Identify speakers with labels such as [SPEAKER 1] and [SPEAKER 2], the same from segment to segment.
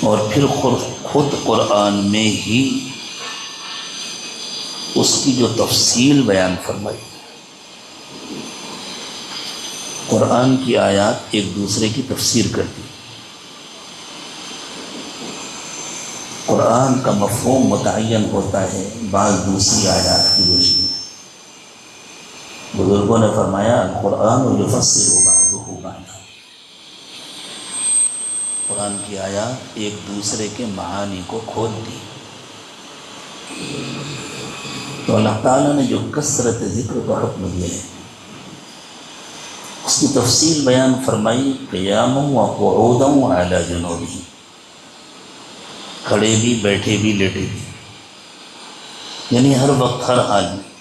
[SPEAKER 1] اور پھر خود قرآن میں ہی اس کی جو تفصیل بیان فرمائی. قرآن کی آیات ایک دوسرے کی تفسیر کرتی. قرآن کا مفہوم متعین ہوتا ہے بعض دوسری آیات کی روشنی میں. بزرگوں نے فرمایا القرآن یفسر بعضہ بعضا، قرآن کی آیات ایک دوسرے کے معانی کو کھول دی. تو اللہ تعالیٰ نے جو کثرت ذکر کا حکم دیا ہے اس کی تفصیل بیان فرمائی. قیاما وقعودا وعلی جنوبہ، کھڑے بھی، بیٹھے بھی، لیٹے بھی، یعنی ہر وقت ہر حال میں.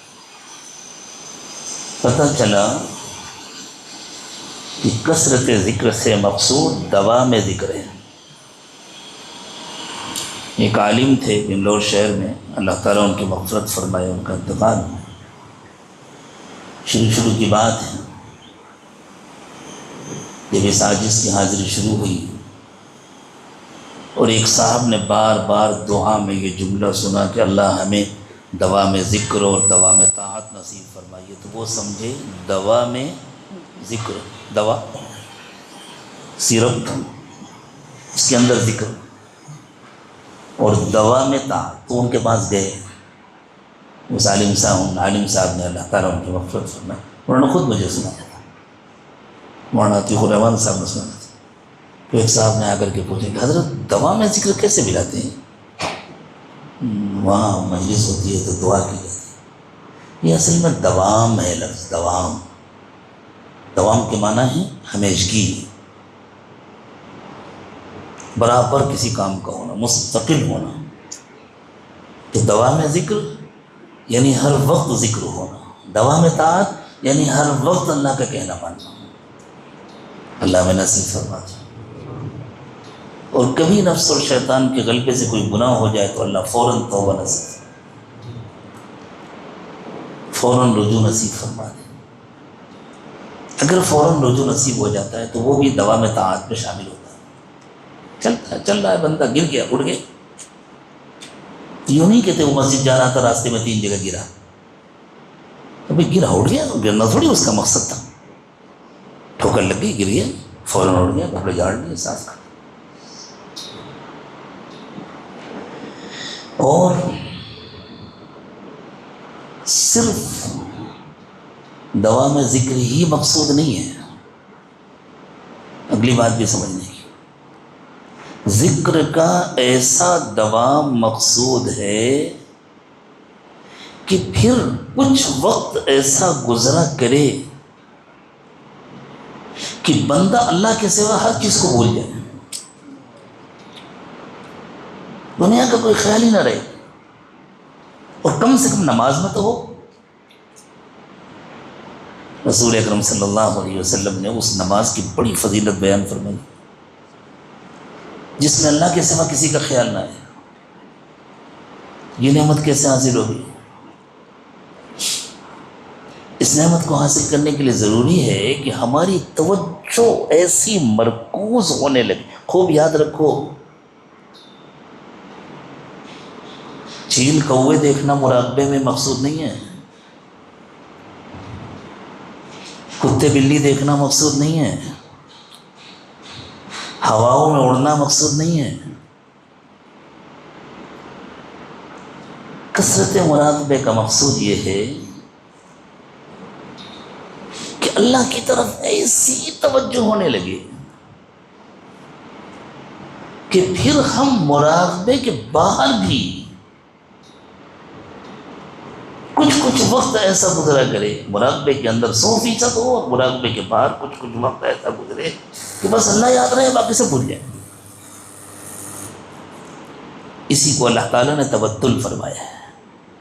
[SPEAKER 1] پتہ چلا کہ کثرت ذکر سے مقصود دوام ذکر ہے. ایک عالم تھے بنگلور شہر میں، اللہ تعالیٰ ان کی مغفرت فرمائے، ان کا انتقال. شروع کی بات ہے جب اس عاجز کی حاضری شروع ہوئی اور ایک صاحب نے بار بار دعا میں یہ جملہ سنا کہ اللہ ہمیں دوام ذکر اور دوام طاعت نصیب فرمائیے. تو وہ سمجھے دوام ذکر، دوا سیرپ اس کے اندر ذکر، اور دوام طاعت. تو ان کے پاس گئے، اس عالم صاحب نے، اللہ تعالیٰ ان کی مغفرت فرمائے، انہوں نے خود مجھے سنایا تھا، مولانا عتیق الرحمن صاحب نے سنایا تھا. تو ایک صاحب نے آ کر کے پوچھا کہ حضرت دوام ذکر کیسے ملاتے ہیں؟ وہاں مجلس ہوتی ہے تو دعا کی جاتی ہے. یہ اصل میں دوام ہے لفظ. دوام کے معنی ہے ہمیشگی، برابر کسی کام کا ہونا، مستقل ہونا. تو دوام ذکر یعنی ہر وقت ذکر ہونا، دوام طاعت یعنی ہر وقت اللہ کا کہنا ماننا. اللہ میں نصیب فرما دے. اور کبھی نفس اور شیطان کے غلبے سے کوئی گناہ ہو جائے تو اللہ فوراً توبہ نصیب، فوراً رجوع نصیب فرما دے. اگر فوراً رجوع نصیب ہو جاتا ہے تو وہ بھی دوام طاعت میں شامل ہوتا ہے. چل رہا ہے بندہ، گر گیا، اڑ گیا. یوں نہیں کہتے وہ مسجد جا رہا تھا راستے میں 3 جگہ گرا، تو بھائی گرا اڑ گیا، گرنا تھوڑی اس کا مقصد تھا. ٹھوکر لگ گئی، گر گیا، فوراً اڑ گیا، کپڑے جھاڑ لیے، صاف کر. اور صرف دوام ذکر ہی مقصود نہیں ہے، اگلی بات بھی سمجھنے کی. ذکر کا ایسا دوام مقصود ہے کہ پھر کچھ وقت ایسا گزرا کرے کہ بندہ اللہ کے سوا ہر چیز کو بھول جائے، دنیا کا کوئی خیال ہی نہ رہے، اور کم سے کم نماز میں تو ہو. رسول اکرم صلی اللہ علیہ وسلم نے اس نماز کی بڑی فضیلت بیان فرمائی جس میں اللہ کے سوا کسی کا خیال نہ آئے. یہ نعمت کیسے حاصل ہوگی؟ اس نعمت کو حاصل کرنے کے لیے ضروری ہے کہ ہماری توجہ ایسی مرکوز ہونے لگے. خوب یاد رکھو، چیل کوے دیکھنا مراقبے میں مقصود نہیں ہے، کتے بلی دیکھنا مقصود نہیں ہے، ہواؤں میں اڑنا مقصود نہیں ہے. کثرت مراقبے کا مقصود یہ ہے کہ اللہ کی طرف ایسی توجہ ہونے لگے کہ پھر ہم مراقبے کے باہر بھی کچھ وقت ایسا گزرا کرے، مراقبے کے اندر 100% ہو اور مراقبے کے باہر کچھ وقت ایسا گزرے کہ بس اللہ یاد رہے، باقی سے بھول جائے. اسی کو اللہ تعالیٰ نے تبتل فرمایا ہے.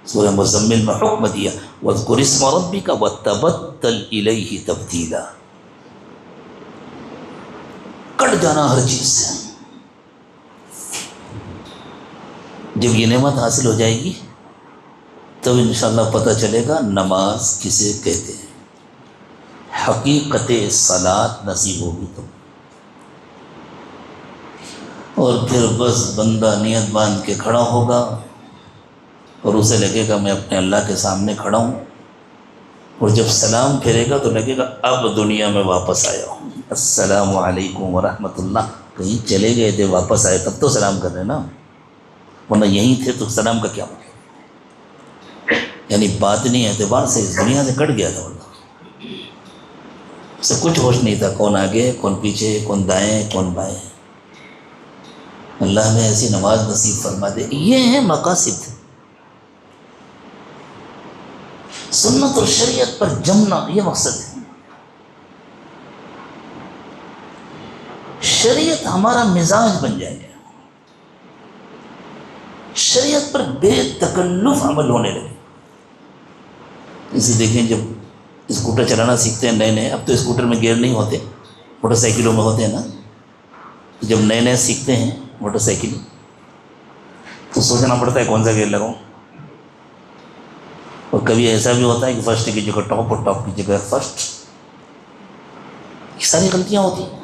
[SPEAKER 1] سورہ مزمل میں حکم دیا وَاذْكُرِ اسْمَ رَبِّكَ وَتَبَتَّلْ إِلَيْهِ تَبْتِيلًا. کٹ جانا ہر چیز سے. جب یہ نعمت حاصل ہو جائے گی تب انشاءاللہ پتہ چلے گا نماز کسے کہتے ہیں، حقیقت صلاۃ نصیب ہوگی. تو اور پھر بس بندہ نیت باندھ کے کھڑا ہوگا اور اسے لگے گا میں اپنے اللہ کے سامنے کھڑا ہوں، اور جب سلام پھیرے گا تو لگے گا اب دنیا میں واپس آیا ہوں، السلام علیکم ورحمۃ اللہ۔ کہیں چلے گئے تھے واپس آئے تب تو سلام کر رہے نا، ورنہ یہیں تھے تو سلام کا کیا مطلب؟ یعنی باطنی اعتبار سے اس دنیا سے کٹ گیا تھا، ورنہ اسے کچھ ہوش نہیں تھا، کون آگے کون پیچھے، کون دائیں کون بائیں۔ اللہ میں ایسی نماز نصیب فرما دے۔ یہ ہیں مقاصد، سنت اور شریعت پر جمنا، یہ مقصد ہے۔ شریعت ہمارا مزاج بن جائے گا، شریعت پر بے تکلف عمل ہونے لگے۔ اسے دیکھیں جب اسکوٹر چلانا سیکھتے ہیں نئے نئے، اب تو اسکوٹر میں گیئر نہیں ہوتے، موٹر سائیکلوں میں ہوتے ہیں نا، جب نئے نئے سیکھتے ہیں موٹر سائیکل تو سوچنا پڑتا ہے کون سا گیئر لگاؤں، اور کبھی ایسا بھی ہوتا ہے کہ فرسٹ کی جگہ ٹاپ اور ٹاپ کی جگہ فرسٹ، یہ ساری غلطیاں ہوتی ہیں۔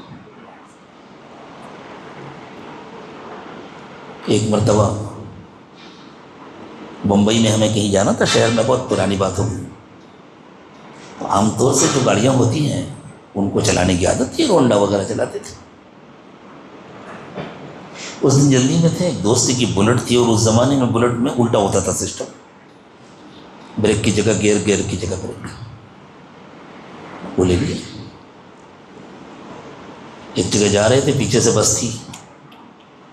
[SPEAKER 1] ایک مرتبہ بمبئی میں ہمیں کہیں جانا تھا، شہر میں، بہت پرانی بات ہوگی، تو عام طور سے جو گاڑیاں ہوتی ہیں ان کو چلانے کی عادت تھی، ہونڈا وغیرہ چلاتے تھے۔ اس دن جلدی میں تھے، ایک دوست کی بلٹ تھی، اور اس زمانے میں بلٹ میں الٹا ہوتا تھا سسٹم، بریک کی جگہ گیئر، گیئر کی جگہ بریک۔ وہ لے لیے، ایک جگہ جا رہے تھے، پیچھے سے بس تھی،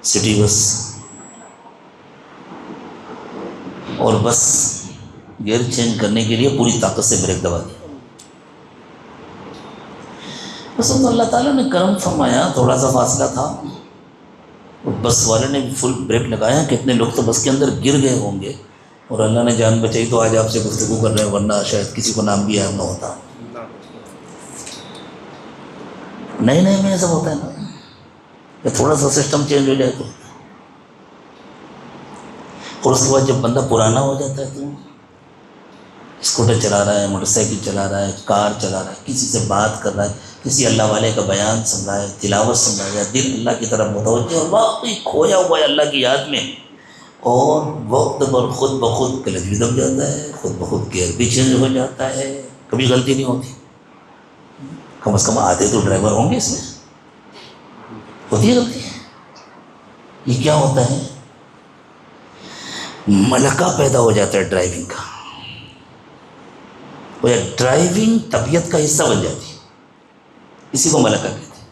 [SPEAKER 1] سٹی بس، اور بس گیئر چینج کرنے کے لیے پوری طاقت سے بریک دبا دی۔ بس تو اللہ تعالیٰ نے کرم فرمایا، تھوڑا سا فاصلہ تھا، اور بس والے نے فل بریک لگایا، کتنے لوگ تو بس کے اندر گر گئے ہوں گے، اور اللہ نے جان بچائی تو آج آپ سے گفتگو کر رہے ہیں، ورنہ شاید کسی کو نام بھی یاد نہ ہوتا۔ نئے نئے میں ایسا ہوتا ہے نا کہ تھوڑا سا سسٹم چینج ہو جائے تو، اور اس کے بعد جب بندہ پرانا ہو جاتا ہے تو اسکوٹر چلا رہا ہے، موٹر سائیکل چلا رہا ہے، کار چلا رہا ہے، کسی سے بات کر رہا ہے، کسی اللہ والے کا بیان سن رہا ہے، تلاوت سن رہا ہے، دل اللہ کی طرف متوجہ اور واقعی کھویا ہوا ہے اللہ کی یاد میں، اور وقت پر خود بخود کلچ بھی دب جاتا ہے، خود بخود گیئر بھی چینج ہو جاتا ہے، کبھی غلطی نہیں ہوتی۔ کم از کم آدھے تو ڈرائیور ہوں گے اس میں، ہوتی ہے غلطی۔ یہ کیا ہوتا ہے؟ ملکہ پیدا ہو جاتا ہے ڈرائیونگ کا، وہ ڈرائیونگ طبیعت کا حصہ بن جاتی ہے، اسی کو ملکہ کہتے ہیں۔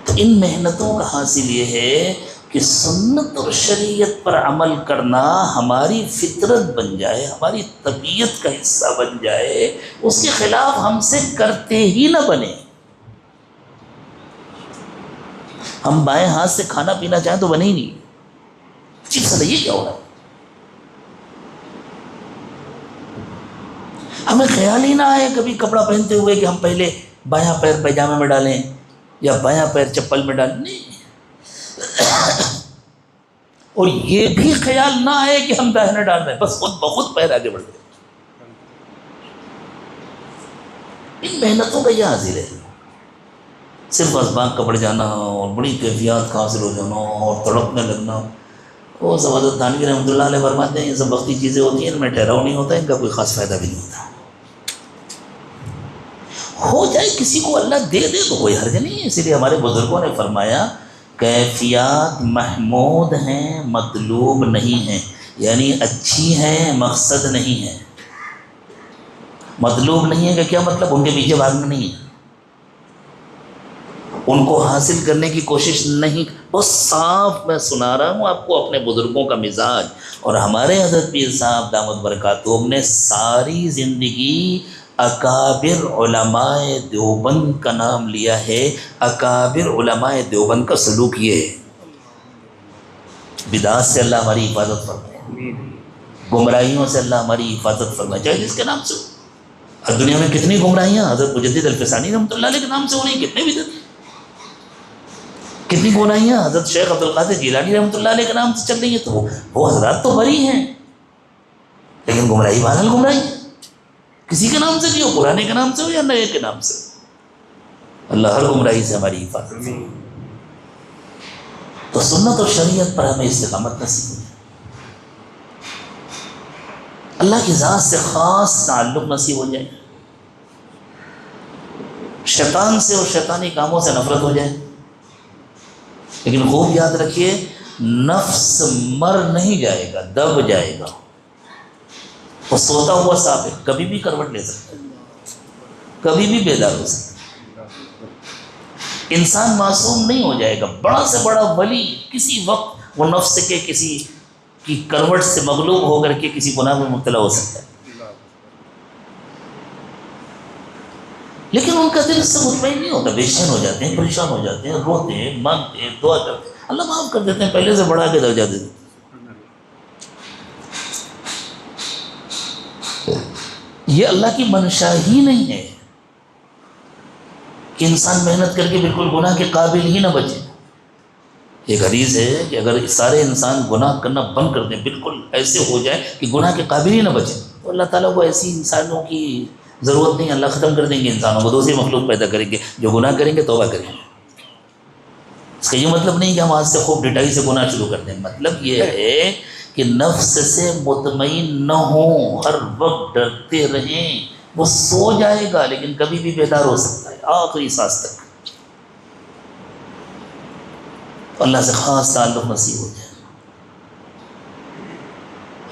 [SPEAKER 1] تو ان محنتوں کا حاصل یہ ہے کہ سنت اور شریعت پر عمل کرنا ہماری فطرت بن جائے، ہماری طبیعت کا حصہ بن جائے، اس کے خلاف ہم سے کرتے ہی نہ بنے۔ ہم بائیں ہاتھ سے کھانا پینا چاہیں تو بنے ہی نہیں، عجیب سا یہ کیا ہو رہا ہے؟ ہمیں خیال ہی نہ آئے کبھی کپڑا پہنتے ہوئے کہ ہم پہلے بایاں پیر پیجامے میں ڈالیں یا بایاں پیر چپل میں ڈالیں، نہیں۔ اور یہ بھی خیال نہ آئے کہ ہم داہنے ڈال رہے ہیں، بس خود بخود پیر آگے بڑھتے ہیں۔ ان محنتوں کا یہ حاصل ہے، صرف اسباق کا بڑھ جانا اور بڑی کیفیات کا حاصل ہو جانا اور تڑپنے لگنا۔ وہ سب حضرت تھانوی رحمۃ اللہ علیہ فرماتے ہیں یہ سب وقتی چیزیں ہوتی ہیں، ان میں ٹھہراؤ نہیں ہوتا، ان کا کوئی خاص فائدہ بھی نہیں ہوتا۔ ہو جائے کسی کو اللہ دے دے تو کوئی حرج نہیں ہے، اسی لیے ہمارے بزرگوں نے فرمایا کیفیات محمود ہیں مطلوب نہیں ہیں، یعنی اچھی ہیں مقصد نہیں ہے۔ مطلوب نہیں ہے کہ کیا مطلب؟ ان کے پیچھے بھاگنا نہیں ہے، ان کو حاصل کرنے کی کوشش نہیں۔ بہت صاف میں سنا رہا ہوں آپ کو اپنے بزرگوں کا مزاج، اور ہمارے حضرت پیر صاحب دامت برکاتہم نے ساری زندگی اکابر علماء دیوبند کا نام لیا ہے۔ اکابر علماء دیوبند کا سلوک یہ ہے، بدعات سے اللہ ہماری حفاظت فرمائے، گمراہیوں سے اللہ ہماری حفاظت فرمائے، چاہے جس کے نام سے ہو۔ اور دنیا میں کتنی گمراہیاں حضرت مجدد الفسانی رحمۃ اللہ علیہ کے نام سے ہو رہی ہیں، کتنے بدعت، کتنی گمراہیاں حضرت شیخ عبد القادر جیلانی رحمۃ اللہ علیہ کے نام سے چل رہی ہیں، تو وہ حضرات تو بری ہیں، لیکن گمراہی بہرحال گمراہی ہے، کسی کے نام سے بھی ہو، پرانے کے نام سے ہو یا نئے کے نام سے، اللہ ہر گمراہی سے ہماری حفاظت۔ تو سنت اور شریعت پر ہمیں استقامت نصیب ہو جائے، اللہ کی ذات سے خاص تعلق نصیب ہو جائے، شیطان سے اور شیطانی کاموں سے نفرت ہو جائے۔ لیکن خوب یاد رکھیے، نفس مر نہیں جائے گا، دب جائے گا۔ وہ سوتا ہوا سانپ ہے، کبھی بھی کروٹ لے سکتا ہے، کبھی بھی بیدار ہو سکتا ہے۔ انسان معصوم نہیں ہو جائے گا، بڑا سے بڑا ولی کسی وقت وہ نفس کے کسی کی کروٹ سے مغلوب ہو کر کے کسی گناہ میں مبتلا ہو سکتا ہے، لیکن ان کا دل سے مطمئن نہیں ہوتا، بے چین ہو جاتے ہیں، پریشان ہو جاتے ہیں، روتے ہیں، مانگتے ہیں، دعا کرتے ہیں، اللہ معاف کر دیتے ہیں، پہلے سے بڑھا کے درجہ دے دیتے ہیں۔ یہ اللہ کی منشا ہی نہیں ہے کہ انسان محنت کر کے بالکل گناہ کے قابل ہی نہ بچے۔ ایک حدیث ہے کہ اگر سارے انسان گناہ کرنا بند کر دیں، بالکل ایسے ہو جائے کہ گناہ کے قابل ہی نہ بچے، تو اللہ تعالیٰ کو ایسی انسانوں کی ضرورت نہیں، اللہ ختم کر دیں گے انسانوں کو، دوسری مخلوق پیدا کریں گے جو گناہ کریں گے، توبہ کریں گے۔ اس کا یہ مطلب نہیں کہ ہم آج سے خوب ڈٹائی سے گناہ شروع کر دیں، مطلب یہ ہے کہ نفس سے مطمئن نہ ہوں، ہر وقت ڈرتے رہیں۔ وہ سو جائے گا لیکن کبھی بھی بیدار ہو سکتا ہے آخری سانس تک۔ اللہ سے خاص تعلق نصیب ہو جائے،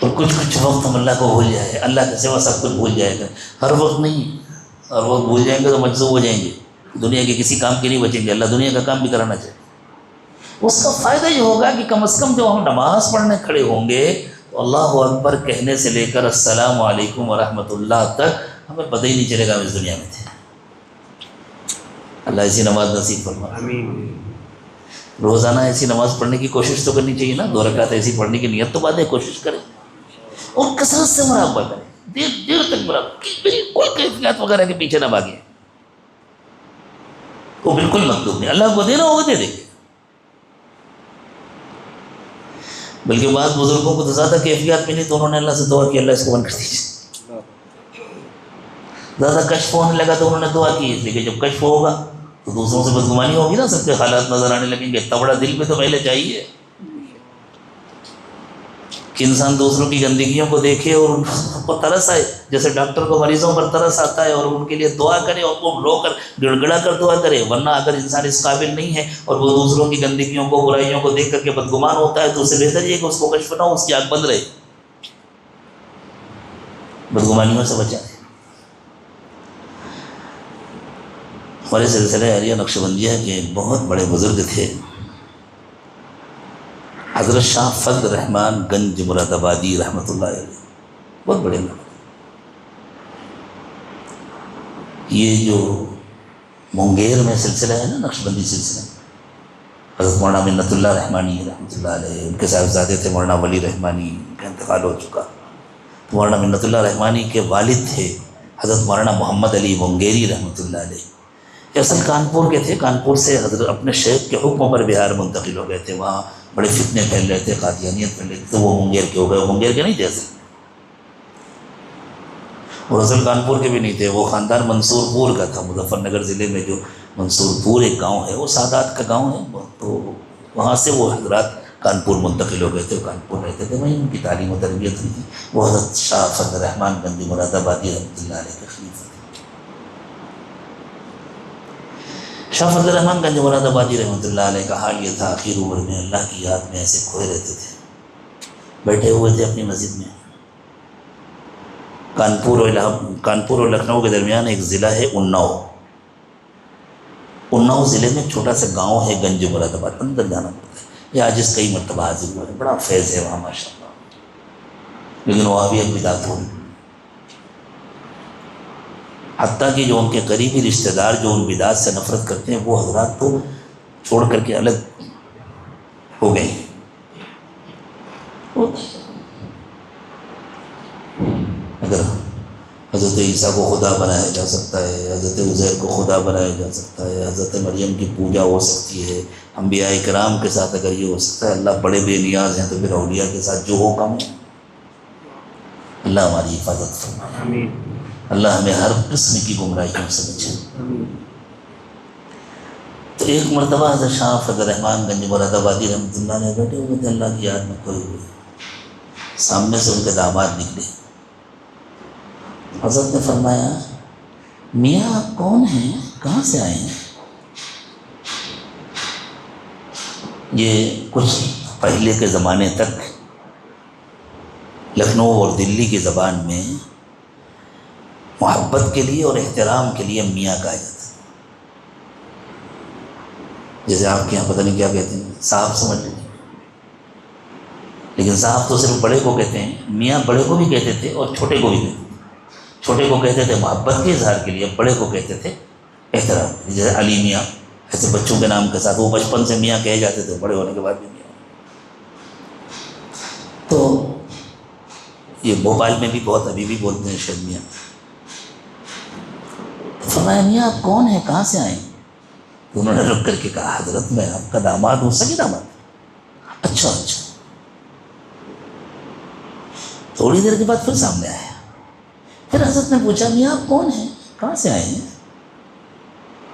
[SPEAKER 1] اور کچھ وقت ہم اللہ کو بھول جائے، اللہ کے سوا سب کچھ بھول جائے گا۔ ہر وقت نہیں، ہر وقت بھول جائیں گے تو مجذوب ہو جائیں گے، دنیا کے کسی کام کے نہیں بچیں گے، اللہ دنیا کا کام بھی کرانا چاہیے۔ اس کا فائدہ یہ ہوگا کہ کم از کم جب ہم نماز پڑھنے کھڑے ہوں گے تو اللہ اکبر کہنے سے لے کر السلام علیکم ورحمۃ اللہ تک ہمیں پتہ ہی نہیں چلے گا ہم اس دنیا میں تھے۔ اللہ ایسی نماز نصیب فرمائے۔ روزانہ ایسی نماز پڑھنے کی کوشش تو کرنی چاہیے نا، 2 رکعت ایسی پڑھنے کی نیت تو بات ہے، کوشش کریں اور کثرت سے مراقبہ کریں، دیر دیر تک مراقبہ، بالکل کیفیات وغیرہ کے پیچھے نہ بھاگیں، وہ بالکل مطلوب نہیں، اللہ کو دینا ہوگا دے دیں گے۔ بلکہ بعض بزرگوں کو تو زیادہ کیفیات ملی تو انہوں نے اللہ سے دعا کی، اللہ اس کو بند کر دیجیے۔ زیادہ کشف ہونے لگا تو انہوں نے دعا کی، اس لیے کہ جب کشف ہوگا تو دوسروں سے بدگمانی ہوگی نا، سب کے حالات نظر آنے لگیں گے، اتنا بڑا دل پہ تو پہلے چاہیے کہ انسان دوسروں کی گندگیوں کو دیکھے اور ان کو ترس آئے، جیسے ڈاکٹر کو مریضوں پر ترس آتا ہے اور ان کے لیے دعا کرے اور وہ رو کر گڑ گڑا کر دعا کرے۔ ورنہ اگر انسان اس قابل نہیں ہے اور وہ دوسروں کی گندگیوں کو، برائیوں کو دیکھ کر کے بدگمان ہوتا ہے، تو اس سے بہتر یہ کہ اس کو کشف نہ ہو، اس کی آنکھ بند رہے، بدگمانیوں سے بچائے۔ ہمارے سلسلہ عالیہ نقشبندیہ کے بہت بڑے بزرگ تھے حضرت شاہ فضل الرحمن گنج مراد آبادی رحمۃ اللہ علیہ، بہت بڑے لوگ۔ یہ جو مونگیر میں سلسلہ ہے نا، نقشبندی سلسلہ، حضرت مولانا منت اللہ رحمانی رحمۃ اللہ علیہ، ان کے صاحبزادے تھے مولانا ولی رحمانی، ان کا انتقال ہو چکا۔ مولانا منت اللہ رحمانی کے والد تھے حضرت مولانا محمد علی مونگیری رحمۃ اللہ علیہ، یہ اصل کانپور کے تھے، کانپور سے حضرت اپنے شیخ کے حکم پر بہار منتقل ہو گئے تھے، وہاں بڑے فتنے پھیل رہے تھے، قادیانیت پھیل رہی تھی، تو وہ مونگیر کے ہو گئے۔ وہ مونگیر کے نہیں تھے اصل، وہ اصل کانپور کے بھی نہیں تھے، وہ خاندان منصور پور کا تھا، مظفر نگر ضلع میں جو منصور پور ایک گاؤں ہے، وہ سادات کا گاؤں ہے، تو وہاں سے وہ حضرات کانپور منتقل ہو گئے تھے، کانپور رہتے تھے، وہیں ان کی تعلیم و تربیت ہوئی تھی۔ وہ حضرت شاہ فضل الرحمن گنج مراد آبادی رحمۃ اللہ علیہ کے خلیفہ تھے۔ شاہ فضل الرحمن گنج مراد آبادی رحمۃ اللہ علیہ کا حال یہ تھا، آخر عمر میں اللہ کی یاد میں ایسے کھوئے رہتے تھے، بیٹھے ہوئے تھے اپنی مسجد میں۔ کانپور اور لکھنؤ کے درمیان ایک ضلع ہے اناؤ، اناؤ ضلع میں چھوٹا سا گاؤں ہے گنج مراد آباد، اندر جانا پڑتا ہے، یہ آج اس کئی مرتبہ حاضر ہوا ہے، بڑا فیض ہے وہاں ماشاء اللہ، لیکن وہاں بھی اب بدعت ہو رہی، حتیٰ کہ جو ان کے قریبی رشتہ دار جو ان بدعات سے نفرت کرتے ہیں، وہ حضرات تو چھوڑ کر کے الگ ہو گئے۔ اگر حضرت عیسیٰ کو خدا بنایا جا سکتا ہے، حضرت عزیر کو خدا بنایا جا سکتا ہے، حضرت مریم کی پوجا ہو سکتی ہے، انبیاء کرام کے ساتھ اگر یہ ہو سکتا ہے، اللہ بڑے بے نیاز ہیں، تو پھر اولیاء کے ساتھ جو ہو کم ہے۔ اللہ ہماری حفاظت فرمائے، اللہ ہمیں ہر قسم کی گمراہیوں سے بچائے۔ تو تو ایک مرتبہ حضرت شاہ فضل رحمان گنج مراد آبادی رحمۃ اللہ نے بیٹھے ہوئے تھے اللہ کی یاد میں کھوئے ہوئے، سامنے سے ان کے داماد نکلے۔ حضرت نے فرمایا میاں آپ کون ہیں، کہاں سے آئے ہیں؟ یہ کچھ پہلے کے زمانے تک لکھنؤ اور دلی کی زبان میں محبت کے لیے اور احترام کے لیے میاں کہا جاتا ہے۔ جیسے آپ کے یہاں پتہ نہیں کیا کہتے ہیں، صاحب سمجھ لیجیے، لیکن صاحب تو صرف بڑے کو کہتے ہیں، میاں بڑے کو بھی کہتے تھے اور چھوٹے کو بھی کہتے تھے۔ چھوٹے کو کہتے تھے محبت کے اظہار کے لیے، بڑے کو کہتے تھے احترام، جیسے علی میاں، ایسے بچوں کے نام کے ساتھ وہ بچپن سے میاں کہے جاتے تھے، بڑے ہونے کے بعد بھی میاں۔ تو یہ بھوپال میں بھی بہت ابھی بھی بولتے ہیں شاید میاں۔ فرمایا میاں آپ کون ہیں، کہاں سے آئے؟ تو انہوں نے رک کر کے کہا حضرت میں آپ کا داماد ہوں، سگے داماد۔ اچھا اچھا۔ تھوڑی دیر کے بعد پھر سامنے آیا، پھر حضرت نے پوچھا میاں آپ کون ہیں، کہاں سے آئے ہیں؟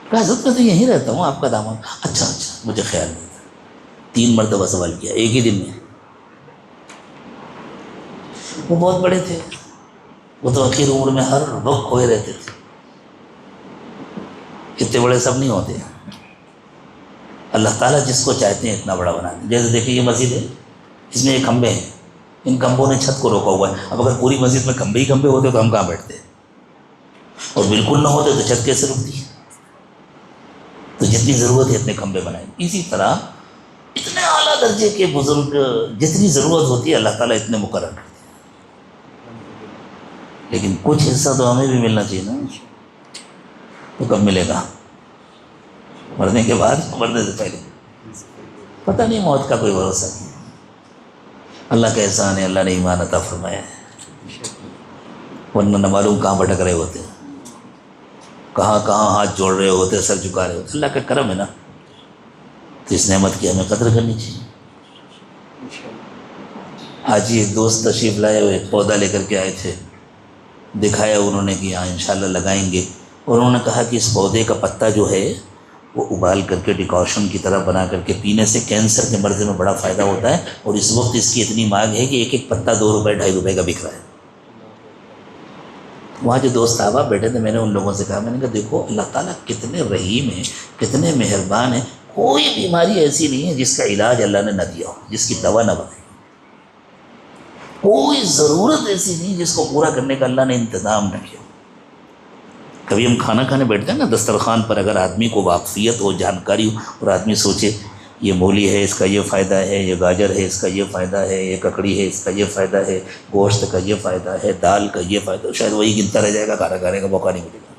[SPEAKER 1] کہا حضرت میں تو یہیں رہتا ہوں، آپ کا داماد۔ اچھا اچھا، مجھے خیال نہیں تھا۔ 3 مرتبہ سوال کیا ایک ہی دن میں۔ وہ بہت بڑے تھے، وہ تو آخر عمر میں ہر وقت کھوئے رہتے تھے، اتنے بڑے سب نہیں ہوتے۔ اللہ تعالیٰ جس کو چاہتے ہیں اتنا بڑا بنا دیں۔ جیسے دیکھیں یہ مسجد ہے، اس میں یہ کھمبے ہیں، ان کھمبوں نے چھت کو روکا ہوا ہے۔ اب اگر پوری مسجد میں کھمبے ہی کھمبے ہوتے تو ہم کہاں بیٹھتے، اور بالکل نہ ہوتے تو چھت کیسے رکتی ہے؟ تو جتنی ضرورت ہے اتنے کھمبے بنائیں۔ اسی طرح اتنے اعلیٰ درجے کے بزرگ جتنی ضرورت ہوتی ہے اللہ تعالیٰ اتنے مقرر کرتے ہیں، لیکن کچھ حصہ تو ہمیں بھی ملنا چاہیے نا۔ تو کب ملے گا؟ مرنے کے بعد، مرنے سے پہلے پتہ نہیں، موت کا کوئی بھروسہ نہیں۔ اللہ کا احسان ہے، اللہ نے ایمان عطا فرمایا ہے، ورنہ نہ معلوم کہاں بھٹک رہے ہوتے، کہاں کہاں ہاتھ جوڑ رہے ہوتے، سر جھکا رہے ہوتے۔ اللہ کا کرم ہے نا، تو اس نعمت کی ہمیں قدر کرنی چاہیے۔ حاجی ایک دوست تشریف لائے ہوئے، ایک پودا لے کر کے آئے تھے، دکھایا انہوں نے کہ ہاں انشاءاللہ لگائیں گے، اور انہوں نے کہا کہ اس پودے کا پتا جو ہے وہ ابال کر کے ڈیکاشن کی طرح بنا کر کے پینے سے کینسر کے مرض میں بڑا فائدہ ہوتا ہے، اور اس وقت اس کی اتنی مانگ ہے کہ ایک ایک پتا 2 روپے 2.5 روپے کا بک رہا ہے۔ وہاں جو دوست احباب بیٹھے تھے، میں نے ان لوگوں سے کہا، میں نے کہا دیکھو اللہ تعالیٰ کتنے رحیم ہیں، کتنے مہربان ہیں، کوئی بیماری ایسی نہیں ہے جس کا علاج اللہ نے نہ دیا ہو، جس کی دوا نہ بنائی، کوئی ضرورت ایسی نہیں جس کو پورا کرنے کا اللہ نے انتظام نہ کیا۔ کبھی ہم کھانا کھانے بیٹھتے ہیں نا، دسترخوان پر اگر آدمی کو واقفیت ہو، جانکاری ہو، اور آدمی سوچے یہ مولی ہے اس کا یہ فائدہ ہے، یہ گاجر ہے اس کا یہ فائدہ ہے، یہ ککڑی ہے اس کا یہ فائدہ ہے، گوشت کا یہ فائدہ ہے، دال کا یہ فائدہ ہے، شاید وہی گنتا رہ جائے گا، کھانا کھانے کا موقع نہیں ملے گا،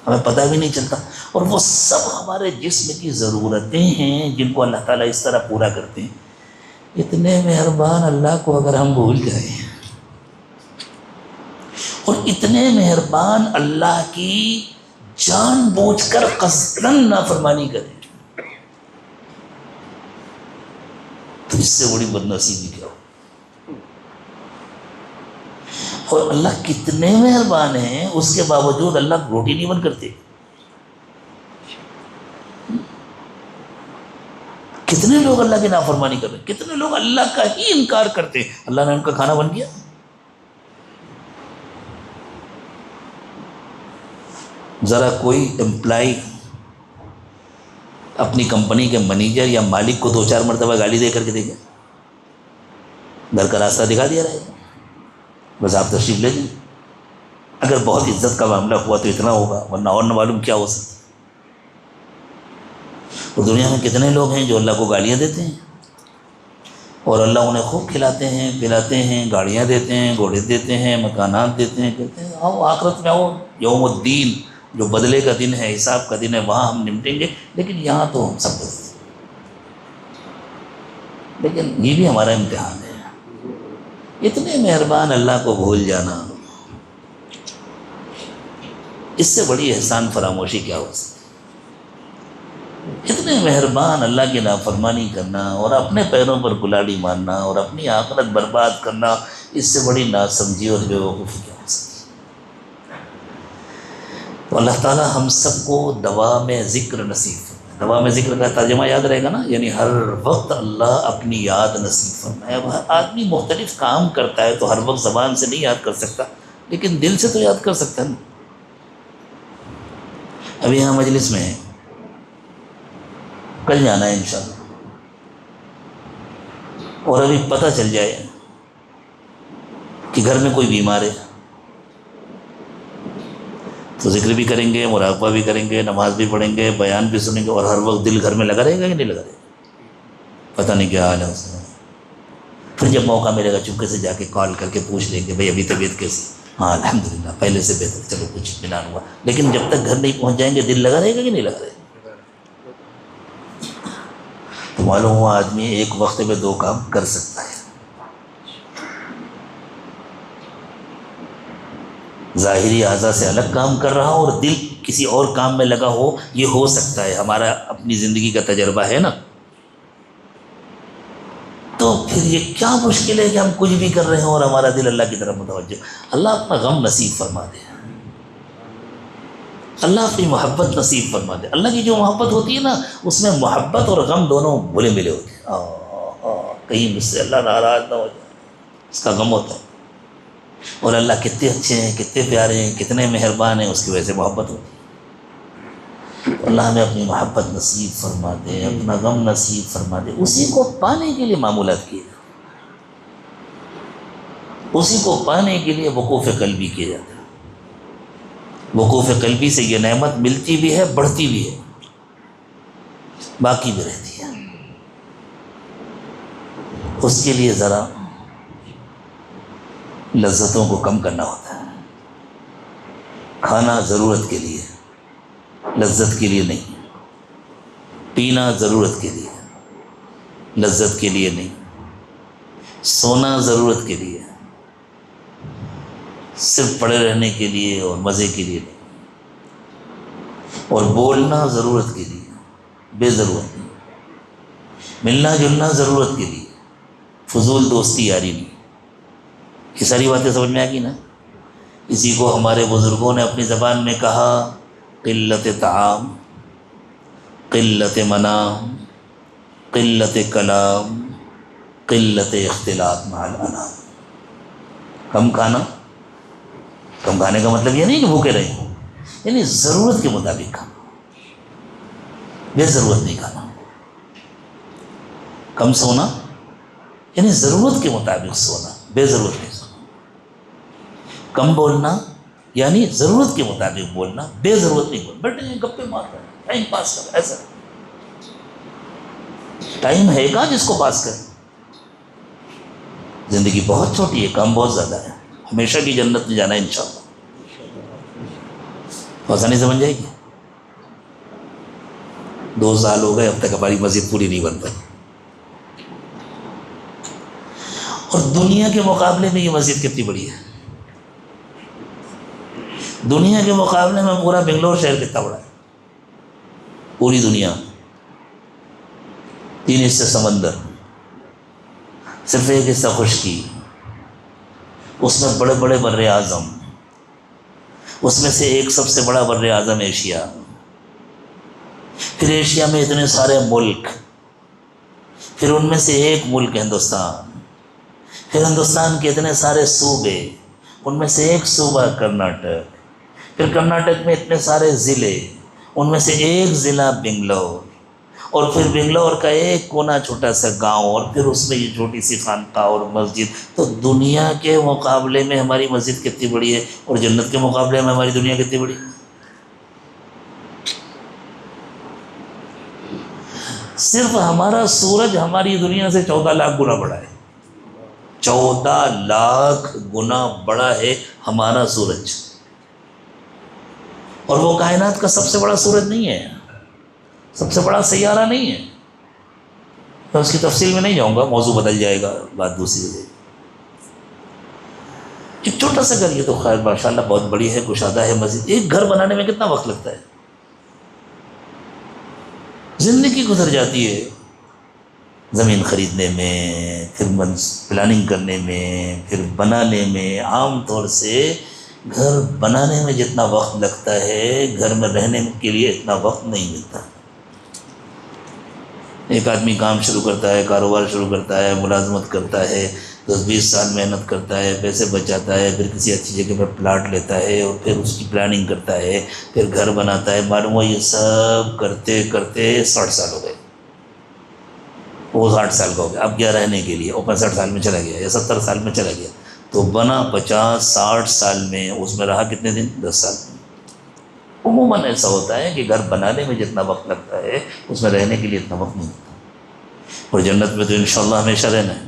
[SPEAKER 1] ہمیں پتہ بھی نہیں چلتا۔ اور وہ سب ہمارے جسم کی ضرورتیں ہیں جن کو اللہ تعالیٰ اس طرح پورا کرتے ہیں۔ اتنے مہربان اللہ کو اگر ہم بھول جائیں، اور اتنے مہربان اللہ کی جان بوجھ کر قصداً نافرمانی کریں، تو اس سے بڑی بدنصیبی کیا ہو؟ اور اللہ کتنے مہربان ہیں، اس کے باوجود اللہ روٹی نہیں بند کرتے۔ کتنے لوگ اللہ کی نافرمانی کر رہے ہیں، کتنے لوگ اللہ کا ہی انکار کرتے ہیں، اللہ نے ان کا کھانا بن گیا۔ ذرا کوئی امپلائی اپنی کمپنی کے منیجر یا مالک کو 2-4 مرتبہ گالی دے کر کے دیکھیں، گھر کا راستہ دکھا دیا رہے گا، بس آپ تشریف لے جائیں۔ اگر بہت عزت کا معاملہ ہوا تو اتنا ہوگا، ورنہ اور نہ معلوم کیا ہو سکتا۔ اور دنیا میں کتنے لوگ ہیں جو اللہ کو گالیاں دیتے ہیں، اور اللہ انہیں خوب کھلاتے ہیں، پلاتے ہیں، گاڑیاں دیتے ہیں، گھوڑے دیتے ہیں، مکانات دیتے ہیں، کہتے ہیں آؤ آخرت میں آؤ، یوم الدین جو بدلے کا دن ہے، حساب کا دن ہے، وہاں ہم نمٹیں گے، لیکن یہاں تو ہم سب بدلتے ہیں۔ لیکن یہ بھی ہمارا امتحان ہے، اتنے مہربان اللہ کو بھول جانا، اس سے بڑی احسان فراموشی کیا ہو سکتی؟ اتنے مہربان اللہ کی نافرمانی کرنا اور اپنے پیروں پر کلاڑی مارنا اور اپنی آخرت برباد کرنا، اس سے بڑی ناسمجھی اور بے وقوفی کیا ہو سکتی؟ تو اللہ تعالیٰ ہم سب کو دوام ذکر نصیب فرمائے۔ دوا میں ذکر کا ترجمہ یاد رہے گا نا، یعنی ہر وقت اللہ اپنی یاد نصیب فرمائے۔ اب ہر آدمی مختلف کام کرتا ہے تو ہر وقت زبان سے نہیں یاد کر سکتا، لیکن دل سے تو یاد کر سکتا ہے نا۔ ابھی یہاں مجلس میں ہے، کل جانا ہے انشاءاللہ، اور ابھی پتہ چل جائے کہ گھر میں کوئی بیمار ہے تو ذکر بھی کریں گے، مراقبہ بھی کریں گے، نماز بھی پڑھیں گے، بیان بھی سنیں گے، اور ہر وقت دل گھر میں لگا رہے گا کہ نہیں لگا رہے گا، پتہ نہیں کیا حال ہے اس میں۔ پھر جب موقع ملے گا چپکے سے جا کے کال کر کے پوچھ لیں گے بھائی ابھی طبیعت کیسی؟ ہاں الحمدللہ پہلے سے بہتر، چلو کچھ اطمینان ہوا۔ لیکن جب تک گھر نہیں پہنچ جائیں گے دل لگا رہے گا کہ نہیں لگا رہے گا؟ تو معلوم ہوا آدمی ایک وقت میں 2 کام کر سکتا ہے، ظاہری اعضاء سے الگ کام کر رہا ہو اور دل کسی اور کام میں لگا ہو، یہ ہو سکتا ہے، ہمارا اپنی زندگی کا تجربہ ہے نا۔ تو پھر یہ کیا مشکل ہے کہ ہم کچھ بھی کر رہے ہیں اور ہمارا دل اللہ کی طرف متوجہ۔ اللہ اپنا غم نصیب فرما دے، اللہ اپنی محبت نصیب فرما دے۔ اللہ کی جو محبت ہوتی ہے نا، اس میں محبت اور غم دونوں گھلے ملے ہوتے ہیں۔ کہیں مجھ سے اللہ ناراض نہ ہو جائے، اس کا غم ہوتا ہے۔ اور اللہ کتنے اچھے ہیں، کتنے پیارے ہیں، کتنے مہربان ہیں، اس کی وجہ سے محبت ہوتی ہے۔ اللہ ہمیں اپنی محبت نصیب فرما دے، اپنا غم نصیب فرما دے۔ اسی کو پانے کے لیے معمولات کیے جاتے ہیں، اسی کو پانے کے لیے وقوف قلبی کیے جاتے ہیں۔ وقوف قلبی سے یہ نعمت ملتی بھی ہے، بڑھتی بھی ہے، باقی بھی رہتی ہے۔ اس کے لیے ذرا لذتوں کو کم کرنا ہوتا ہے۔ کھانا ضرورت کے لیے، لذت کے لیے نہیں۔ پینا ضرورت کے لیے، لذت کے لیے نہیں۔ سونا ضرورت کے لیے، صرف پڑے رہنے کے لیے اور مزے کے لیے نہیں۔ اور بولنا ضرورت کے لیے، بے ضرورت نہیں۔ ملنا جلنا ضرورت کے لیے، فضول دوستی یاری نہیں۔ یہ ساری باتیں سمجھ میں آ گئی نا؟ اسی کو ہمارے بزرگوں نے اپنی زبان میں کہا، قلت طعام، قلت منام، قلت کلام، قلت اختلاط مع الانام۔ کم کھانا، کم کھانے کا مطلب یہ نہیں کہ بھوکے رہیں، یعنی ضرورت کے مطابق کھانا، بے ضرورت نہیں کھانا۔ کم سونا، یعنی ضرورت کے مطابق سونا، بے ضرورت نہیں سونا۔ کم بولنا، یعنی ضرورت کے مطابق بولنا، بے ضرورت نہیں بولنا۔ بیٹھے ہیں گپے مار رہے ہیں، ٹائم پاس کر، ایسا ٹائم ہے کہاں جس کو پاس کرے؟ زندگی بہت چھوٹی ہے، کام بہت زیادہ ہے، ہمیشہ کی جنت میں جانا ہے انشاءاللہ۔ آسانی سمجھ جائے گی؟ 2 سال ہو گئے اب تک ہماری مسجد پوری نہیں بن پائی، اور دنیا کے مقابلے میں یہ مسجد کتنی بڑی ہے۔ دنیا کے مقابلے میں پورا بنگلور شہر کتنا بڑا ہے، پوری دنیا، 3 حصے سمندر، صرف 1 حصہ خشکی، اس میں بڑے بڑے بر اعظم، اس میں سے ایک سب سے بڑا بر اعظم ایشیا، پھر ایشیا میں اتنے سارے ملک، پھر ان میں سے ایک ملک ہندوستان، پھر ہندوستان کے اتنے سارے صوبے، ان میں سے ایک صوبہ کرناٹک، پھر کرناٹک میں اتنے سارے ضلع، ان میں سے ایک ضلع بنگلور، اور پھر بنگلور کا ایک کونا چھوٹا سا گاؤں، اور پھر اس میں یہ چھوٹی سی خانقاہ اور مسجد۔ تو دنیا کے مقابلے میں ہماری مسجد کتنی بڑی ہے، اور جنت کے مقابلے میں ہماری دنیا کتنی بڑی ہے۔ صرف ہمارا سورج ہماری دنیا سے 14 لاکھ گنا بڑا ہے، 14 لاکھ گنا بڑا ہے ہمارا سورج، اور وہ کائنات کا سب سے بڑا سورج نہیں ہے، سب سے بڑا سیارہ نہیں ہے۔ میں اس کی تفصیل میں نہیں جاؤں گا، موضوع بدل جائے گا، بات دوسری ہو جائے گی۔ ایک چھوٹا سا گھر، یہ تو خیر ماشاءاللہ بہت بڑی ہے، کشادہ ہے مسجد۔ ایک گھر بنانے میں کتنا وقت لگتا ہے، زندگی گزر جاتی ہے زمین خریدنے میں، پھر پلاننگ کرنے میں، پھر بنانے میں۔ عام طور سے گھر بنانے میں جتنا وقت لگتا ہے، گھر میں رہنے کے لیے اتنا وقت نہیں ملتا۔ ایک آدمی کام شروع کرتا ہے، کاروبار شروع کرتا ہے، ملازمت کرتا ہے، 10-20 سال محنت کرتا ہے، پیسے بچاتا ہے، پھر کسی اچھی جگہ پر پلاٹ لیتا ہے اور پھر اس کی پلاننگ کرتا ہے، پھر گھر بناتا ہے، معلوم ہوا یہ سب کرتے کرتے 60 سال ہو گئے، وہ 60 سال کا ہو گیا، اب گیا رہنے کے لیے، اور 65 سال میں چلا گیا یا 70 سال میں چلا گیا، تو بنا 50-60 سال میں، اس میں رہا کتنے دن؟ 10 سال میں۔ عموماً ایسا ہوتا ہے کہ گھر بنانے میں جتنا وقت لگتا ہے اس میں رہنے کے لیے اتنا وقت نہیں لگتا، اور جنت میں تو انشاءاللہ ہمیشہ رہنا ہے،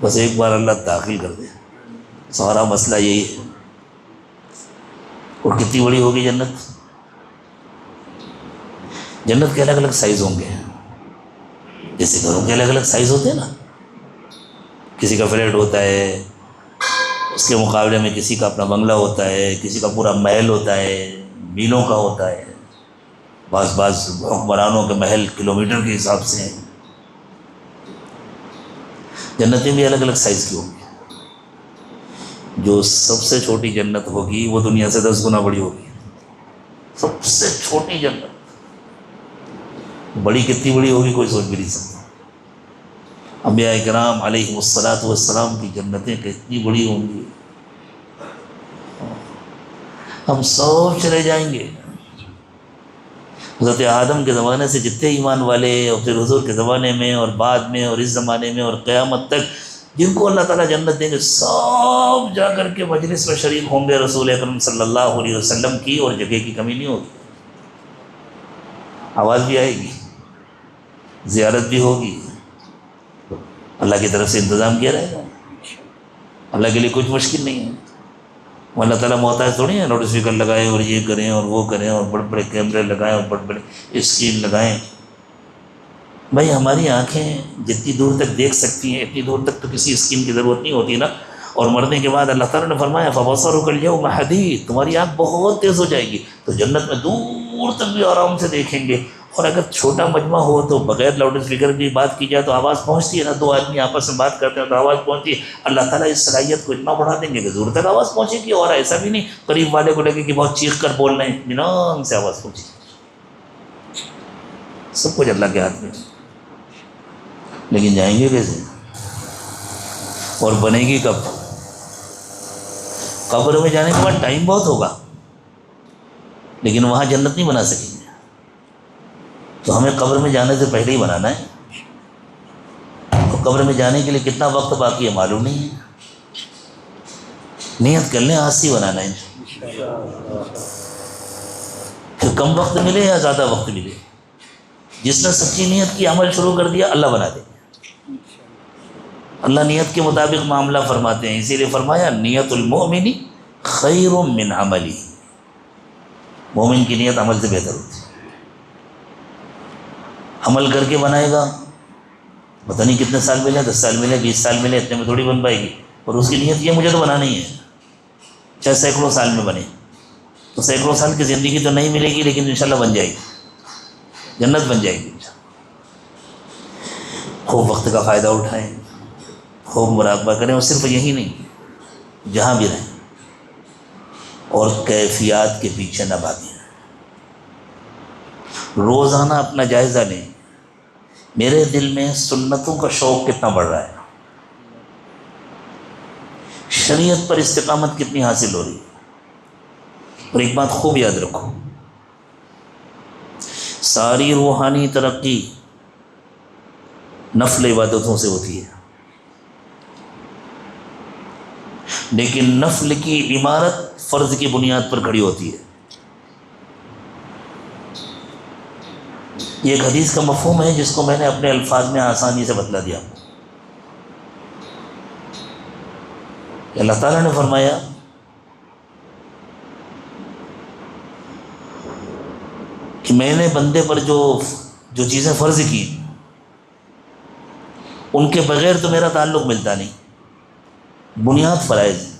[SPEAKER 1] بس ایک بار اللہ داخل کر دے، سارا مسئلہ یہی ہے۔ اور کتنی بڑی ہوگی جنت؟ جنت کے الگ الگ سائز ہوں گے، جیسے گھروں کے الگ الگ سائز ہوتے ہیں نا، کسی کا فلیٹ ہوتا ہے، اس کے مقابلے میں کسی کا اپنا بنگلہ ہوتا ہے، کسی کا پورا محل ہوتا ہے، میلوں کا ہوتا ہے، بعض حکمرانوں کے محل کلومیٹر کے حساب سے ہیں۔ جنتیں بھی الگ الگ سائز کی ہوں گی، جو سب سے چھوٹی جنت ہوگی وہ دنیا سے 10 گنا بڑی ہوگی، سب سے چھوٹی جنت، بڑی کتنی بڑی ہوگی کوئی سوچ بھی نہیں سکتا۔ انبیاء کرام علیہ الصلاۃ والسلام کی جنتیں کتنی بڑی ہوں گی، ہم سب چلے جائیں گے۔ حضرت آدم کے زمانے سے جتنے ایمان والے، اور پھر حضور کے زمانے میں اور بعد میں اور اس زمانے میں اور قیامت تک جن کو اللہ تعالیٰ جنت دیں گے، سب جا کر کے مجلس میں شریک ہوں گے رسول اکرم صلی اللہ علیہ وسلم کی، اور جگہ کی کمی نہیں ہوگی، آواز بھی آئے گی، زیارت بھی ہوگی، اللہ کی طرف سے انتظام کیا رہے گا، اللہ کے لیے کچھ مشکل نہیں ہے۔ اللہ تعالیٰ محتاج تھوڑی ہے لاؤڈ اسپیکر لگائیں اور یہ کریں اور وہ کریں اور بڑے بڑے کیمرے لگائیں اور بڑے بڑے اسکرین لگائیں۔ بھائی ہماری آنکھیں جتنی دور تک دیکھ سکتی ہیں اتنی دور تک تو کسی اسکرین کی ضرورت نہیں ہوتی نا، اور مرنے کے بعد اللہ تعالیٰ نے فرمایا فَبَصَرُكَ الْيَوْمَ حَدِيدٌ، تمہاری آنکھ بہت تیز ہو جائے گی، تو جنت میں دور تک بھی آرام سے دیکھیں گے۔ اور اگر چھوٹا مجمع ہو تو بغیر لاؤڈ اسپیکر کی بات کی جائے تو آواز پہنچتی ہے نا، 2 آدمی آپس میں بات کرتے ہیں تو آواز پہنچتی ہے۔ اللہ تعالیٰ اس صلاحیت کو اتنا بڑھا دیں گے کہ دور تک آواز پہنچے گی، اور ایسا بھی نہیں قریب والے کو لگے کہ بہت چیخ کر بول رہے ہیں، اطمینان سے آواز پہنچے گی۔ سب کچھ اللہ کے ہاتھ میں، لیکن جائیں گے کیسے؟ اور بنے گی کب؟ قبر میں جانے کے بعد ٹائم بہت ہوگا، لیکن وہاں جنت نہیں بنا سکیں گے، تو ہمیں قبر میں جانے سے پہلے ہی بنانا ہے، اور قبر میں جانے کے لیے کتنا وقت باقی ہے معلوم نہیں ہے، نیت کر لیں آج سے ہی بنانا ہے، پھر کم وقت ملے یا زیادہ وقت ملے، جس نے سچی نیت کی عمل شروع کر دیا اللہ بنا دے، اللہ نیت کے مطابق معاملہ فرماتے ہیں، اسی لیے فرمایا نیت المؤمن خیر من عملی، مومن کی نیت عمل سے بہتر ہوتی ہے، عمل کر کے بنائے گا پتہ نہیں کتنے سال ملے، 10 سال ملے، 20 سال ملے، اتنے میں تھوڑی بن پائے گی، اور اس کی نیت یہ مجھے تو بنانا ہی ہے، چاہے سینکڑوں سال میں بنے، تو سینکڑوں سال کی زندگی تو نہیں ملے گی لیکن انشاءاللہ بن جائے گی، جنت بن جائے گی انشاءاللہ۔ خوب وقت کا فائدہ اٹھائیں، خوب مراقبہ کریں، اور صرف یہی نہیں جہاں بھی رہیں، اور کیفیات کے پیچھے نہ بھاگیں، روزانہ اپنا جائزہ لیں، میرے دل میں سنتوں کا شوق کتنا بڑھ رہا ہے، شریعت پر استقامت کتنی حاصل ہو رہی ہے۔ اور ایک بات خوب یاد رکھو، ساری روحانی ترقی نفل عبادتوں سے ہوتی ہے، لیکن نفل کی عمارت فرض کی بنیاد پر کھڑی ہوتی ہے۔ یہ ایک حدیث کا مفہوم ہے جس کو میں نے اپنے الفاظ میں آسانی سے بتلا دیا کہ اللہ تعالیٰ نے فرمایا کہ میں نے بندے پر جو چیزیں فرض کی ان کے بغیر تو میرا تعلق ملتا نہیں، بنیاد فرائض ہیں،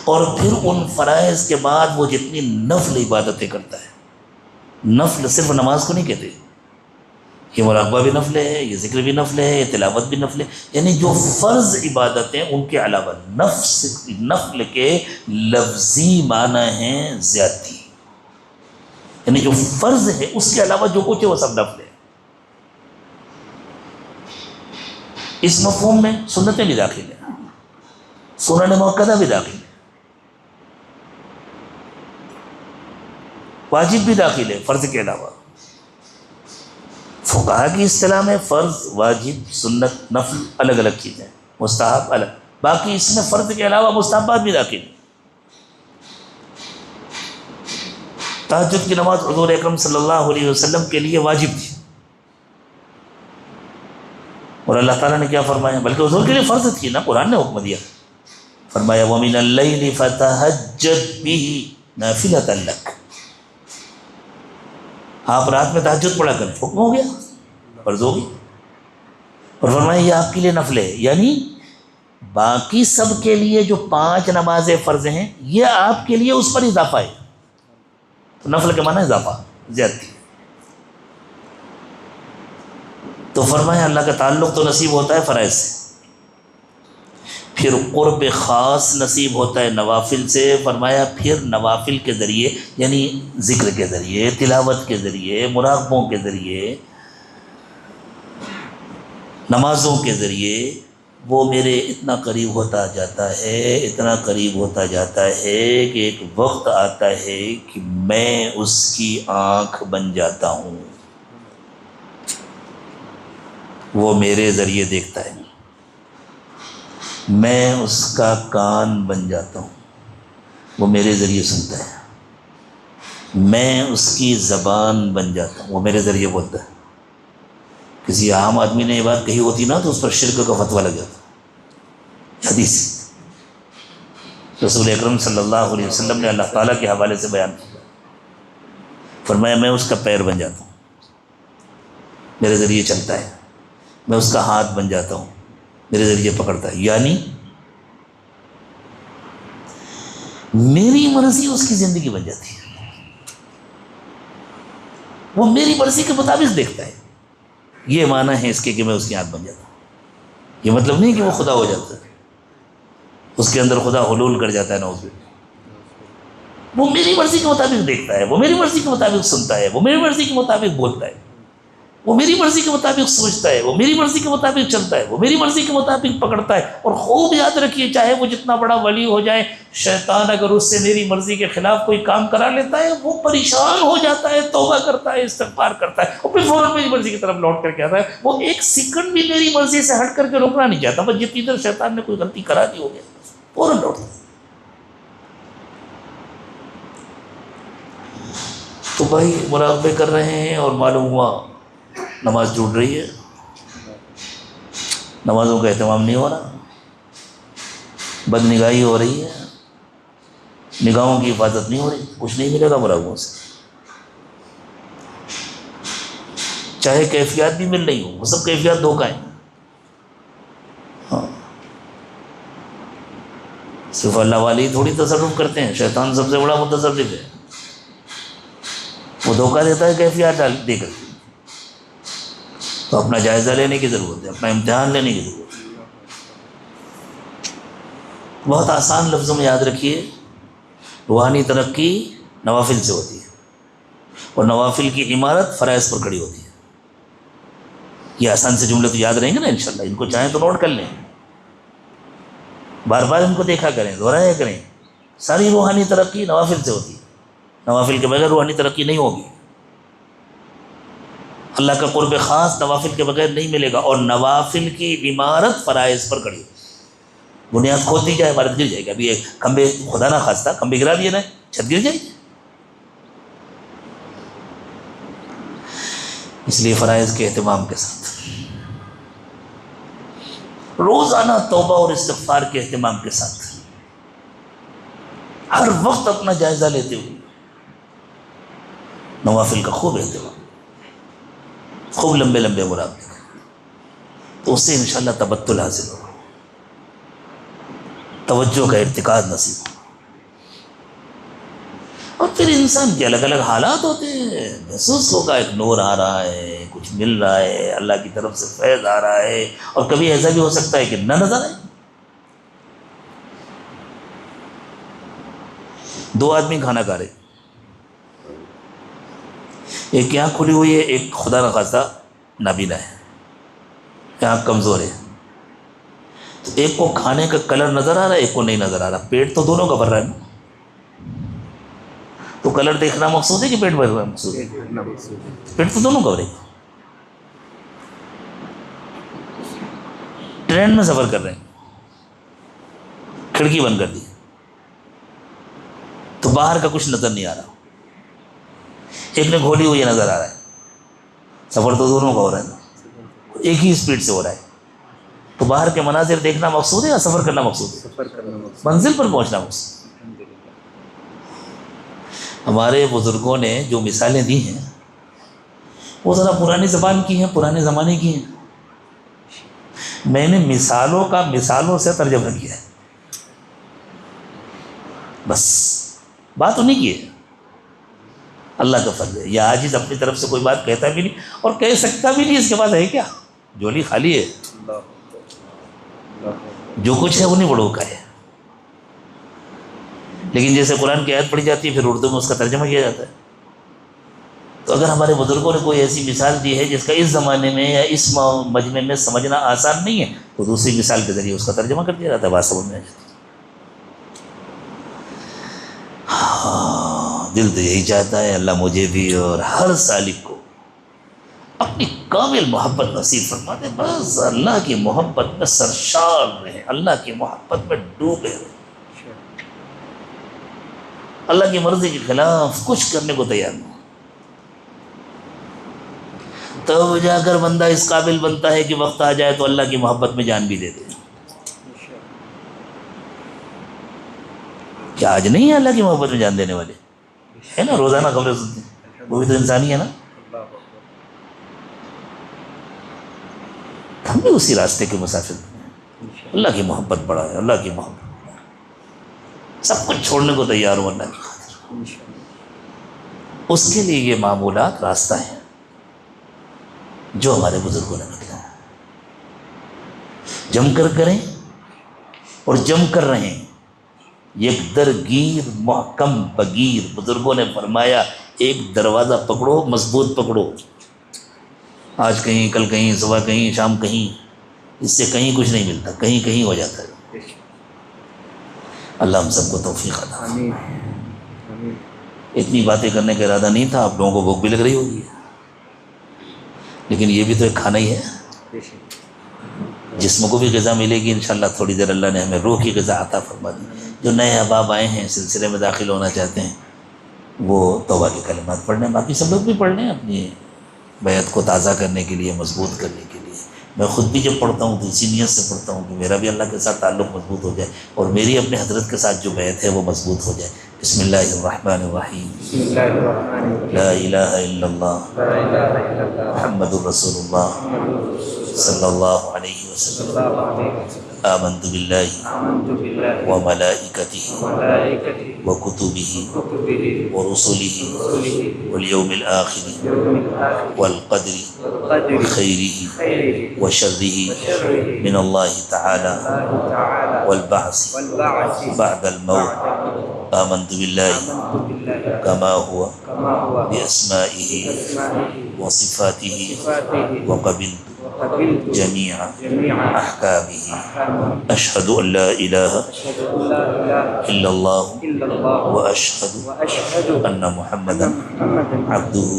[SPEAKER 1] اور پھر ان فرائض کے بعد وہ جتنی نفل عبادتیں کرتا ہے، نفل صرف نماز کو نہیں کہتے، یہ مراقبہ بھی نفل ہے، یہ ذکر بھی نفل ہے، یہ تلاوت بھی نفل ہے، یعنی جو فرض عبادتیں ان کے علاوہ نفل کے لفظی معنی ہیں زیادتی، یعنی جو فرض ہے اس کے علاوہ جو کچھ ہے وہ سب نفل ہے. اس مفہوم میں سنتیں بھی داخل ہیں، سنن مؤکدہ بھی داخل ہے، واجب بھی داخل ہے فرض کے علاوہ. فقہا کی اصطلاح میں فرض، واجب، سنت، نفل الگ الگ چیزیں، مستحب الگ. باقی اس میں فرض کے علاوہ مستحبات بھی داخل ہیں. تہجد کی نماز حضور اکرم صلی اللہ علیہ وسلم کے لیے واجب تھی، اور اللہ تعالیٰ نے کیا فرمایا؟ بلکہ حضور کے لیے فرض تھی نا، قرآن نے حکم دیا، فرمایا وَمِنَ اللَّيْلِ فَتَهَجَّدْ بِهِ نَافِلَةً لَكَ. آپ رات میں تہجد پڑھا کریں، حکم ہو گیا، فرض ہو گئی. اور فرمایا یہ آپ کے لیے نفل ہے، یعنی باقی سب کے لیے جو 5 نمازیں فرض ہیں یہ آپ کے لیے اس پر اضافہ ہے. تو نفل کے معنی اضافہ، زیادتی. تو فرمایا اللہ کا تعلق تو نصیب ہوتا ہے فرائض سے، پھر قرب خاص نصیب ہوتا ہے نوافل سے. فرمایا پھر نوافل کے ذریعے، یعنی ذکر کے ذریعے، تلاوت کے ذریعے، مراقبوں کے ذریعے، نمازوں کے ذریعے وہ میرے اتنا قریب ہوتا جاتا ہے، اتنا قریب ہوتا جاتا ہے کہ ایک وقت آتا ہے کہ میں اس کی آنکھ بن جاتا ہوں، وہ میرے ذریعے دیکھتا ہے. میں اس کا کان بن جاتا ہوں، وہ میرے ذریعے سنتا ہے. میں اس کی زبان بن جاتا ہوں، وہ میرے ذریعے بولتا ہے. کسی عام آدمی نے یہ بات کہی ہوتی نا تو اس پر شرک کا فتویٰ لگ جاتا. حدیث رسول اکرم صلی اللہ علیہ وسلم نے اللہ تعالیٰ کے حوالے سے بیان کیا، فرمایا میں اس کا پیر بن جاتا ہوں، میرے ذریعے چلتا ہے. میں اس کا ہاتھ بن جاتا ہوں، میرے ذریعے پکڑتا ہے. یعنی میری مرضی اس کی زندگی بن جاتی ہے، وہ میری مرضی کے مطابق دیکھتا ہے. یہ معنی ہے اس کے کہ میں اس کی آنکھ بن جاتا ہوں. یہ مطلب نہیں کہ وہ خدا ہو جاتا ہے، اس کے اندر خدا حلول کر جاتا ہے. نعوذ باللہ. وہ میری مرضی کے مطابق دیکھتا ہے، وہ میری مرضی کے مطابق سنتا ہے، وہ میری مرضی کے مطابق بولتا ہے، وہ میری مرضی کے مطابق سوچتا ہے، وہ میری مرضی کے مطابق چلتا ہے، وہ میری مرضی کے مطابق پکڑتا ہے. اور خوب یاد رکھیے، چاہے وہ جتنا بڑا ولی ہو جائے، شیطان اگر اس سے میری مرضی کے خلاف کوئی کام کرا لیتا ہے، وہ پریشان ہو جاتا ہے، توبہ کرتا ہے، استغفار کرتا ہے، اور پھر فوراً میری مرضی کی طرف لوٹ کر کے آتا ہے. وہ ایک سیکنڈ بھی میری مرضی سے ہٹ کر کے روکنا نہیں چاہتا، بس جتنی دیر شیطان نے کوئی غلطی کرا دی ہو گیا فوراً لوٹتا ہے. تو بھائی مراقبے کر رہے ہیں اور معلوم ہوا نماز ٹوٹ رہی ہے، نمازوں کا اہتمام نہیں ہو رہا، بد نگاہی ہو رہی ہے، نگاہوں کی حفاظت نہیں ہو رہی، کچھ نہیں ملے گا مراقبوں سے. چاہے کیفیات بھی مل رہی ہوں، وہ سب کیفیات دھوکہ ہیں. ہاں، صرف اللہ والے ہی تھوڑی تصرف کرتے ہیں، شیطان سب سے بڑا متصرف ہے. وہ دھوکہ دیتا ہے کیفیات دے کر. تو اپنا جائزہ لینے کی ضرورت ہے، اپنا امتحان لینے کی ضرورت ہے. بہت آسان لفظوں میں یاد رکھیے، روحانی ترقی نوافل سے ہوتی ہے، اور نوافل کی عمارت فرائض پر کھڑی ہوتی ہے. یہ آسان سے جملے تو یاد رہیں گے نا انشاءاللہ. ان کو چاہیں تو نوٹ کر لیں، بار بار ان کو دیکھا کریں، دہرایا کریں. ساری روحانی ترقی نوافل سے ہوتی ہے، نوافل کے بغیر روحانی ترقی نہیں ہوگی. اللہ کا قرب خاص نوافل کے بغیر نہیں ملے گا. اور نوافل کی عمارت فرائض پر کھڑی ہوگی. بنیاد کھود دی جائے، عمارت گر جائے گی. ابھی ایک کھمبے، خدا نہ خواستہ کھمبے گرا دیے نا، چھت گر جائے گی. اس لیے فرائض کے اہتمام کے ساتھ، روزانہ توبہ اور استغفار کے اہتمام کے ساتھ، ہر وقت اپنا جائزہ لیتے ہوئے نوافل کا خوب اہتمام، خوب لمبے لمبے مراقبے کا. تو اس سے انشاءاللہ تبتل حاصل ہوگا، توجہ کا ارتکاز نصیب ہوگا. اور پھر انسان کے الگ الگ حالات ہوتے ہیں، محسوس ہوگا ایک نور آ رہا ہے، کچھ مل رہا ہے، اللہ کی طرف سے فیض آ رہا ہے. اور کبھی ایسا بھی ہو سکتا ہے کہ نہ نظر آئے. 2 آدمی کھانا کھا رہے، ایک کی آنکھ کھلی ہوئی ہے، ایک خدا نخواستہ نابینا ہے، آنکھ کمزور ہے، تو ایک کو کھانے کا کلر نظر آ رہا ہے، ایک کو نہیں نظر آ رہا، پیٹ تو دونوں کا بھر رہا ہے نا، تو کلر دیکھنا مقصود ہے کہ پیٹ بھر رہا ہے مقصود ہے؟ پیٹ تو دونوں کا بھرے گا۔ ٹرین میں سفر کر رہے ہیں، کھڑکی بند کر دی تو باہر کا کچھ نظر نہیں آ رہا، ایک نے کھولی ہوئی نظر آ رہا ہے، سفر تو دونوں کا ہو رہا ہے نا، ایک ہی اسپیڈ سے ہو رہا ہے، تو باہر کے مناظر دیکھنا مقصود ہے یا سفر کرنا مقصود ہے؟ منزل پر پہنچنا مقصود۔ ہمارے بزرگوں نے جو مثالیں دی ہیں وہ ذرا پرانی زبان کی ہیں، پرانے زمانے کی ہیں، میں نے مثالوں کا مثالوں سے ترجمہ کیا ہے، بس بات انہیں کی ہے، اللہ کا فضل ہے۔ یا عاجز اپنی طرف سے کوئی بات کہتا بھی نہیں اور کہہ سکتا بھی نہیں، اس کے بعد ہے کیا، جولی خالی ہے، جو کچھ ہے انہیں بڑوں کا ہے۔ لیکن جیسے قرآن کی آیت پڑھی جاتی ہے پھر اردو میں اس کا ترجمہ کیا جاتا ہے، تو اگر ہمارے بزرگوں نے کوئی ایسی مثال دی ہے جس کا اس زمانے میں یا اس مجمع میں سمجھنا آسان نہیں ہے تو دوسری مثال کے ذریعے اس کا ترجمہ کر دیا جاتا ہے، بات سمجھ میں آ جاتی ہے۔ دل تو یہی چاہتا ہے اللہ مجھے بھی اور ہر سالک کو اپنی کامل محبت نصیب فرما دے، بس اللہ کی محبت میں سرشار رہے، اللہ کی محبت میں ڈوبے رہے، اللہ کی مرضی کے خلاف کچھ کرنے کو تیار نہیں، تب جا کر بندہ اس قابل بنتا ہے کہ وقت آ جائے تو اللہ کی محبت میں جان بھی دے دے۔ کیا آج نہیں ہے اللہ کی محبت میں جان دینے والے؟ ہے نا، روزانہ خبریں سنتے ہیں، وہ بھی تو انسانی ہے نا، ہم بھی اسی راستے کے مسافر ہیں۔ اللہ کی محبت بڑا ہے، اللہ کی محبت، سب کچھ چھوڑنے کو تیار ہو اللہ کی خاطر، اس کے لیے یہ معمولات راستہ ہے جو ہمارے بزرگوں نے نکلا ہے، جم کر کریں اور جم کر رہیں، یک درگیر محکم بگیر، بزرگوں نے فرمایا ایک دروازہ پکڑو مضبوط پکڑو، آج کہیں کل کہیں صبح کہیں شام کہیں، اس سے کہیں کچھ نہیں ملتا، کہیں کہیں ہو جاتا ہے۔ اللہ ہم سب کو توفیق عطا فرمائے۔ اتنی باتیں کرنے کا ارادہ نہیں تھا، آپ لوگوں کو بھوک بھی لگ رہی ہوگی، لیکن یہ بھی تو ایک کھانا ہی ہے، جسم کو بھی غذا ملے گی انشاءاللہ۔ تھوڑی دیر اللہ نے ہمیں روح کی غذا عطا فرما دی۔ جو نئے احباب آئے ہیں سلسلے میں داخل ہونا چاہتے ہیں وہ توبہ کے کلمات پڑھ لیں، باقی سب لوگ بھی پڑھ لیں اپنی بیعت کو تازہ کرنے کے لیے، مضبوط کرنے کے لیے۔ میں خود بھی جب پڑھتا ہوں تو اسی نیت سے پڑھتا ہوں کہ میرا بھی اللہ کے ساتھ تعلق مضبوط ہو جائے اور میری اپنے حضرت کے ساتھ جو بیعت ہے وہ مضبوط ہو جائے۔ بسم اللہ الرحمن الرحیم، لا الہ الا اللہ محمد الرسول اللہ صلی اللہ علیہ وسلم، آمنت باللہ وملائکتہ وکتبہ ورسلہ والیوم الآخر والقدر خیرہ وشرہ من اللہ تعالی والبعث بعد الموت، آمنت باللہ کما ہوا بأسمائہ وصفاتہ وقبلت جميع أحكامه، أشهد أن لا إله إلا الله وأشهد أن محمدا عبده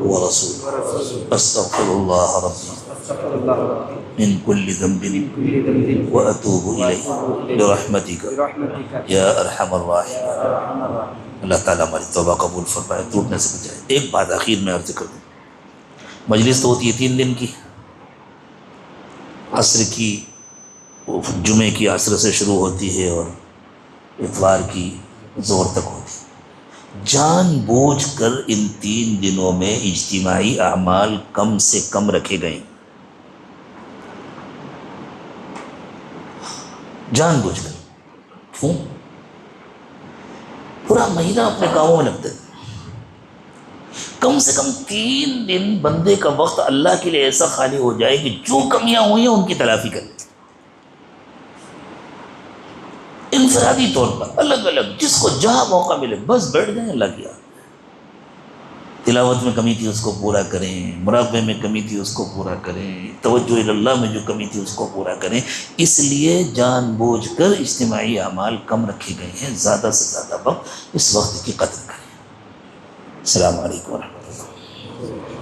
[SPEAKER 1] ورسوله، أستغفر الله ربي من كل ذنب وأتوب إليه برحمتك يا أرحم الراحمين۔ اللہ تعالیٰ ہماری توبہ قبول فرمائے، ٹوٹنے سے بچائے۔ ایک بات آخر میں عرض کر دوں، مجلس تو ہوتی ہے 3 دن کی، عصر کی جمعے کی عصر سے شروع ہوتی ہے اور اتوار کی زور تک ہوتی ہے۔ جان بوجھ کر ان 3 دنوں میں اجتماعی اعمال کم سے کم رکھے گئے، جان بوجھ کر۔ کیوں؟ پورا مہینہ اپنے کاموں میں لگتے تھے، کم سے کم 3 دن بندے کا وقت اللہ کے لیے ایسا خالی ہو جائے کہ جو کمیاں ہوئی ہیں ان کی تلافی کر لے، انفرادی طور پر الگ الگ، جس کو جہاں موقع ملے بس بیٹھ جائیں اللہ کی یاد۔ تلاوت میں کمی تھی اس کو پورا کریں، مراقبے میں کمی تھی اس کو پورا کریں، توجہ اللہ میں جو کمی تھی اس کو پورا کریں. اس لیے جان بوجھ کر اجتماعی اعمال کم رکھے گئے ہیں. زیادہ سے زیادہ وقت اس وقت کی قدر کریں. السلام علیکم ورحمۃ اللہ.